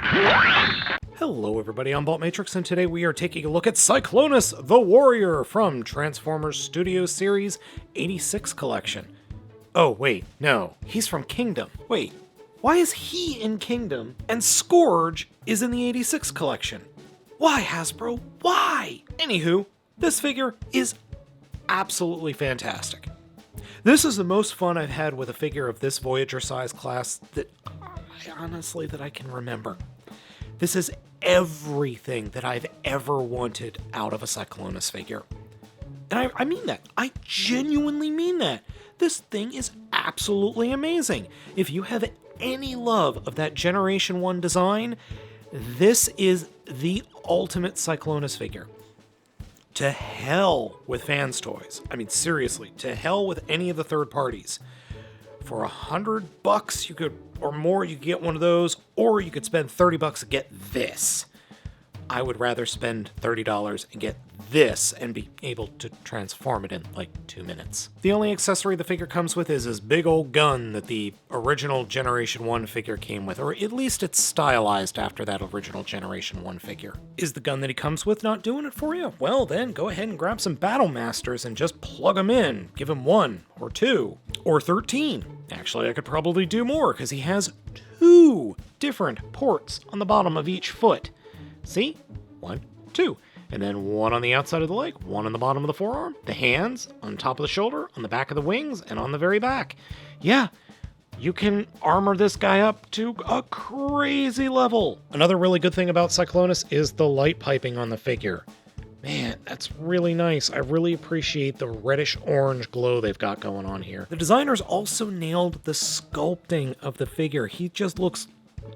Hello everybody, I'm Baltmatrix, and today we are taking a look at Cyclonus the Warrior from Transformers Studios Series 86 collection. Oh wait, no, he's from Kingdom. Wait, why is he in Kingdom and Scourge is in the 86 collection? Why, Hasbro? Why? Anywho, this figure is absolutely fantastic. This is the most fun I've had with a figure of this Voyager size class that I can remember. This is everything that I've ever wanted out of a Cyclonus figure. And I mean that. I genuinely mean that. This thing is absolutely amazing. If you have any love of that Generation 1 design, this is the ultimate Cyclonus figure. To hell with fans' toys. I mean, seriously, to hell with any of the third parties. For $100 you could, or more, you could get one of those, or you could spend $30 and get this. I would rather spend $30 and get this and be able to transform it in like 2 minutes. The only accessory the figure comes with is this big old gun that the original Generation 1 figure came with, or at least it's stylized after that original Generation 1 figure. Is the gun that he comes with not doing it for you? Well then, go ahead and grab some Battle Masters and just plug them in. Give him 1, or 2, or 13. Actually, I could probably do more, because he has 2 different ports on the bottom of each foot. See? 1, 2. And then 1 on the outside of the leg, 1 on the bottom of the forearm, the hands, on top of the shoulder, on the back of the wings, and on the very back. Yeah, you can armor this guy up to a crazy level. Another really good thing about Cyclonus is the light piping on the figure. Man, that's really nice. I really appreciate the reddish-orange glow they've got going on here. The designers also nailed the sculpting of the figure. He just looks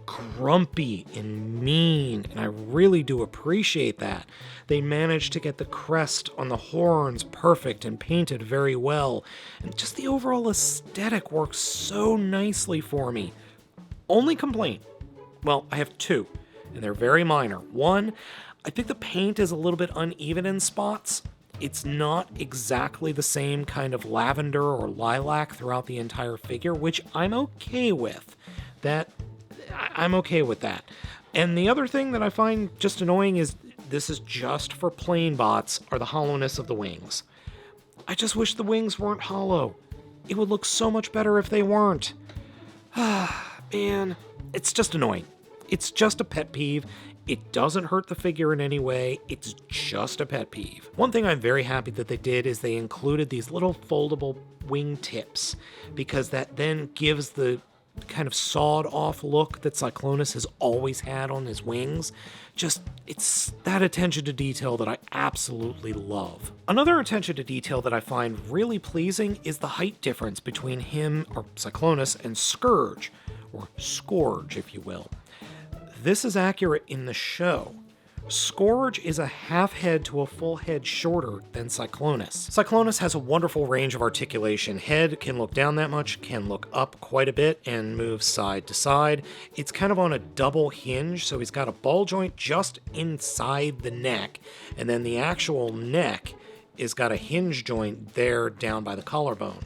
grumpy and mean, and I really do appreciate that. They managed to get the crest on the horns perfect and painted very well, and just the overall aesthetic works so nicely for me. Only complaint, well, I have 2, and they're very minor. 1, I think the paint is a little bit uneven in spots. It's not exactly the same kind of lavender or lilac throughout the entire figure, which I'm okay with. I'm okay with that. And the other thing that I find just annoying is this is just for plain bots, are the hollowness of the wings. I just wish the wings weren't hollow. It would look so much better if they weren't. Man, it's just annoying. It's just a pet peeve. It doesn't hurt the figure in any way. It's just a pet peeve. One thing I'm very happy that they did is they included these little foldable wing tips, because that then gives the kind of sawed-off look that Cyclonus has always had on his wings. Just, it's that attention to detail that I absolutely love. Another attention to detail that I find really pleasing is the height difference between him, or Cyclonus, and Scourge, or Scourge, if you will. This is accurate in the show. Scourge is a half head to a full head shorter than Cyclonus. Cyclonus has a wonderful range of articulation. Head can look down that much, can look up quite a bit, and move side to side. It's kind of on a double hinge, so he's got a ball joint just inside the neck, and then the actual neck is got a hinge joint there down by the collarbone.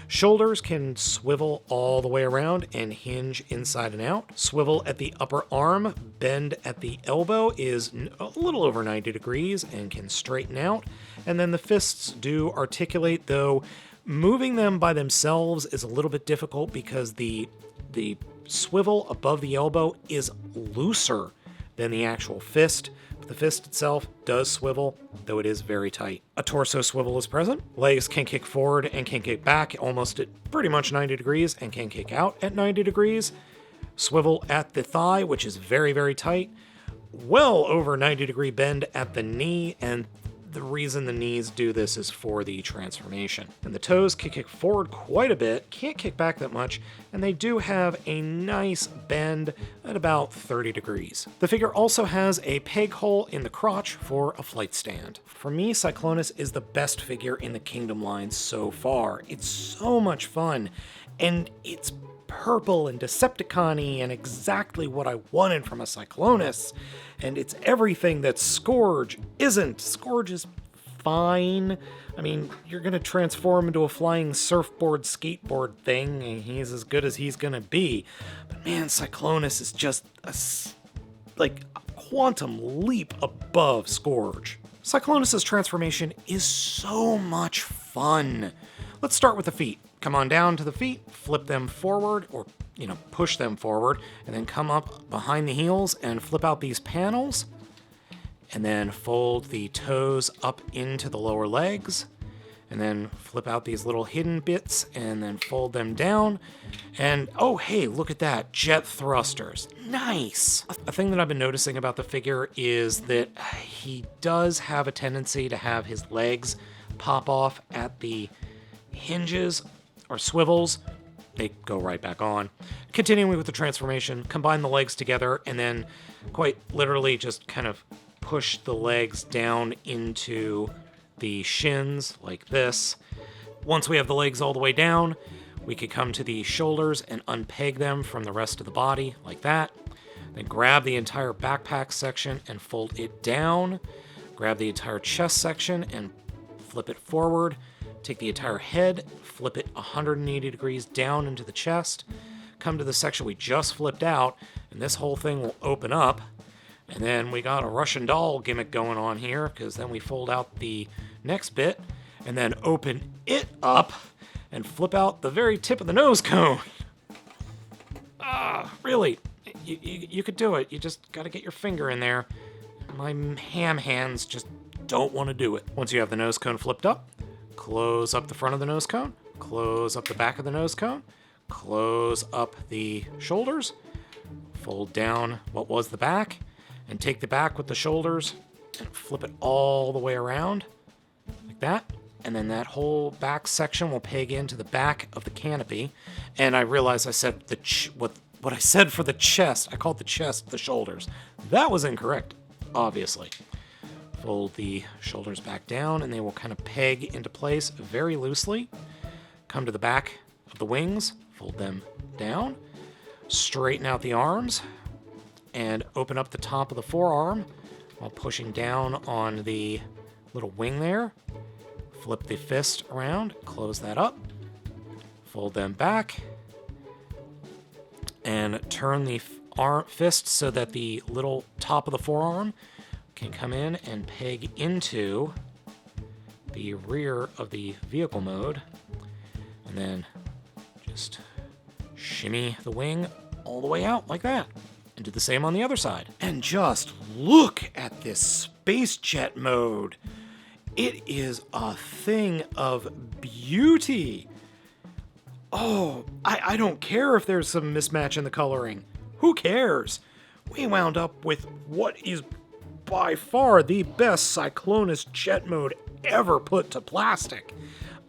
Shoulders can swivel all the way around and hinge inside and out. Swivel at the upper arm, bend at the elbow is a little over 90 degrees and can straighten out. And then the fists do articulate, though moving them by themselves is a little bit difficult because the swivel above the elbow is looser than the actual fist. The fist itself does swivel, though it is very tight. A torso swivel is present. Legs can kick forward and can kick back almost at pretty much 90 degrees and can kick out at 90 degrees. Swivel at the thigh, which is very, very tight. Well over 90 degree bend at the knee, and the reason the knees do this is for the transformation. And the toes can kick forward quite a bit, can't kick back that much, and they do have a nice bend at about 30 degrees. The figure also has a peg hole in the crotch for a flight stand. For me, Cyclonus is the best figure in the Kingdom line so far. It's so much fun, and it's purple and Decepticon-y and exactly what I wanted from a Cyclonus, and it's everything that Scourge isn't. Scourge is fine. I mean, you're gonna transform into a flying surfboard skateboard thing, and he's as good as he's gonna be. But man, Cyclonus is just like a quantum leap above Scourge. Cyclonus' transformation is so much fun. Let's start with the feet. Come on down to the feet, flip them forward, or, push them forward, and then come up behind the heels and flip out these panels, and then fold the toes up into the lower legs, and then flip out these little hidden bits, and then fold them down, and oh hey, look at that, jet thrusters. Nice! A thing that I've been noticing about the figure is that he does have a tendency to have his legs pop off at the hinges or swivels. They go right back on. Continuing with the transformation, combine the legs together and then quite literally just kind of push the legs down into the shins like this. Once we have the legs all the way down, we could come to the shoulders and unpeg them from the rest of the body like that. Then grab the entire backpack section and fold it down. Grab the entire chest section and flip it forward. Take the entire head, flip it 180 degrees down into the chest. Come to the section we just flipped out, and this whole thing will open up. And then we got a Russian doll gimmick going on here, because then we fold out the next bit, and then open it up, and flip out the very tip of the nose cone. Really, you could do it. You just gotta get your finger in there. My ham hands just don't want to do it. Once you have the nose cone flipped up, close up the front of the nose cone, close up the back of the nose cone, close up the shoulders, fold down what was the back, and take the back with the shoulders and flip it all the way around like that. And then that whole back section will peg into the back of the canopy. And I realized I said what I said for the chest. I called the chest the shoulders. That was incorrect, obviously. Fold the shoulders back down and they will kind of peg into place very loosely. Come to the back of the wings, fold them down, straighten out the arms, and open up the top of the forearm while pushing down on the little wing there. Flip the fist around, close that up, fold them back, and turn the fist so that the little top of the forearm can come in and peg into the rear of the vehicle mode, and then just shimmy the wing all the way out like that, and do the same on the other side. And just look at this space jet mode. It is a thing of beauty. Oh, I don't care if there's some mismatch in the coloring. Who cares? We wound up with what is by far the best Cyclonus jet mode ever put to plastic.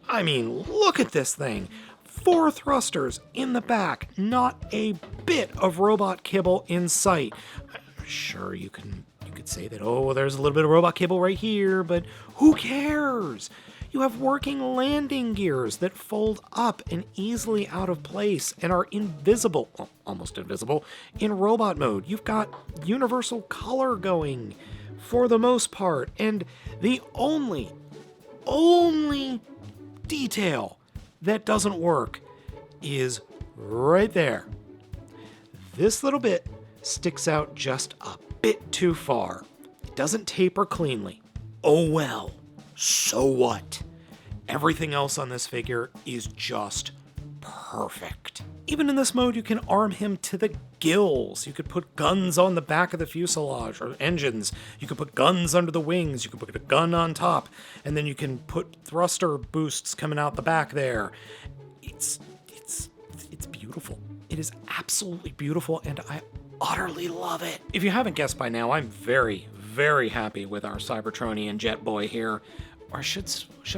I mean, look at this thing. 4 thrusters in the back, not a bit of robot kibble in sight. Sure, you could say that, oh, there's a little bit of robot kibble right here, but who cares? You have working landing gears that fold up and easily out of place and are invisible, well, almost invisible, in robot mode. You've got universal color going for the most part, and the only detail that doesn't work is right there. This little bit sticks out just a bit too far. It doesn't taper cleanly. Oh well, so what? Everything else on this figure is just perfect. Even in this mode, you can arm him to the gills. You could put guns on the back of the fuselage or engines. You could put guns under the wings. You could put a gun on top. And then you can put thruster boosts coming out the back there. It's beautiful. It is absolutely beautiful, and I utterly love it. If you haven't guessed by now, I'm very, very happy with our Cybertronian Jet Boy here. Or should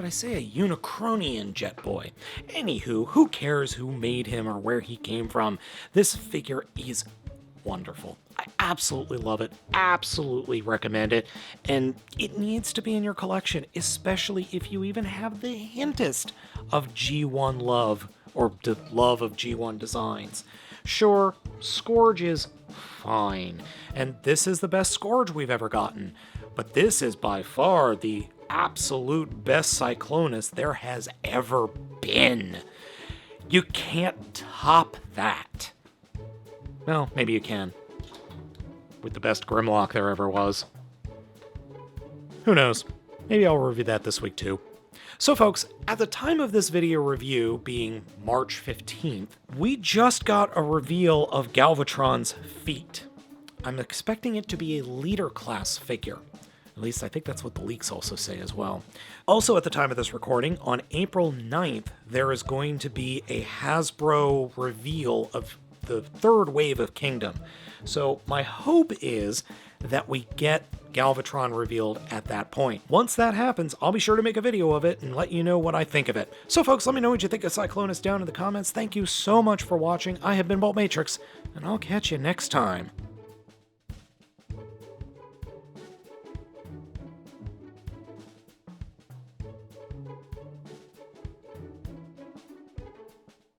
I say a Unicronian Jet Boy? Anywho, who cares who made him or where he came from? This figure is wonderful. I absolutely love it, absolutely recommend it, and it needs to be in your collection, especially if you even have the hintest of G1 love, or the love of G1 designs. Sure, Scourge is fine, and this is the best Scourge we've ever gotten, but this is by far the absolute best Cyclonus there has ever been. You can't top that. Well, maybe you can. with the best Grimlock there ever was. Who knows? Maybe I'll review that this week too. So folks, at the time of this video review, being March 15th, we just got a reveal of Galvatron's feat. I'm expecting it to be a leader class figure. At least I think that's what the leaks also say as well. Also at the time of this recording, on April 9th, there is going to be a Hasbro reveal of the third wave of Kingdom. So my hope is that we get Galvatron revealed at that point. Once that happens, I'll be sure to make a video of it and let you know what I think of it. So folks, let me know what you think of Cyclonus down in the comments. Thank you so much for watching. I have been Baltmatrix, and I'll catch you next time.